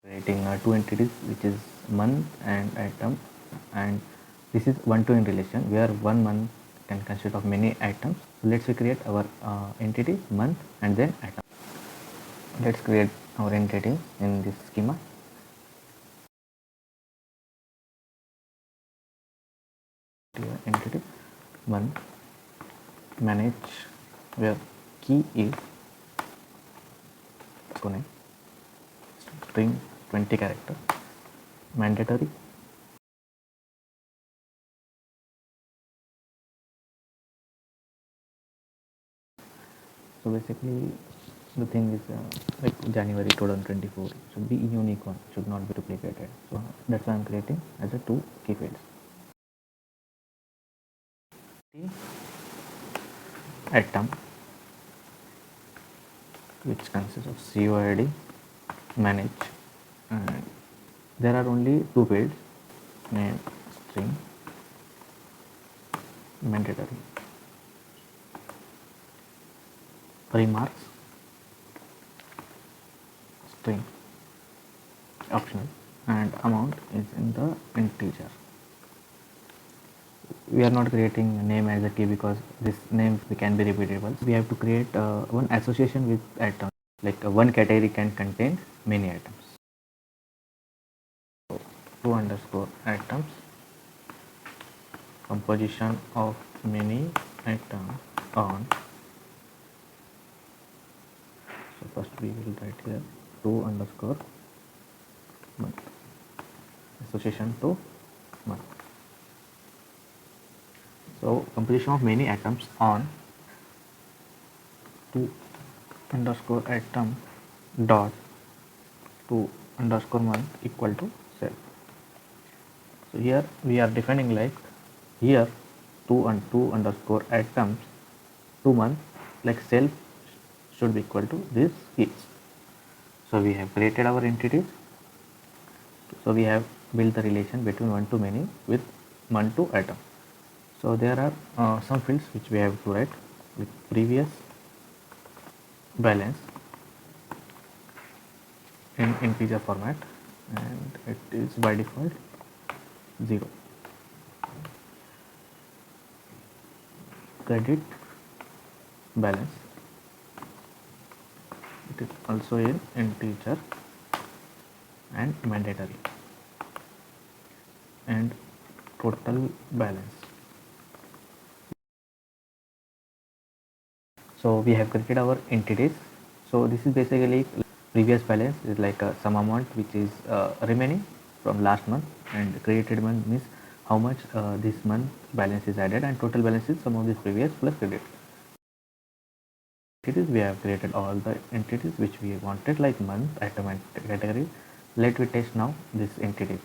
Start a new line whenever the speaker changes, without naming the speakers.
creating two entities, which is month and item, and this is one-to-one relation where one month can consist of many items. So let's create our entity month and then item. Let's create our entity in this schema. Entity month, manage, where key is string 20 character, mandatory, so basically the thing is like January 2024 should be unique one, should not be duplicated. So that's why I'm creating as a two key fields. Item, which consists of COID, manage, and there are only two fields, name, string, mandatory, remarks, string, optional, and amount is in the integer. We are not creating a name as a key because this name can be repeatable. We have to create one association with item, like one category can contain many items. So, two underscore items, composition of many items on. So first we will write here two underscore month, association to month. So composition of many items on two underscore item dot two underscore month equal to self. So here we are defining like here two underscore items 2 month, like self should be equal to this keys. So we have created our entities. So we have built the relation between one to many with month to item. So there are some fields which we have to write with previous balance in integer format, and it is by default 0. Credit balance, it is also in integer and mandatory, and total balance. So we have created our entities. So this is basically previous balance is like some amount which is remaining from last month, and credited month means how much this month balance is added, and total balance is sum of this previous plus credit. We have created all the entities which we wanted, like month, item, and category. Let me test now this entities.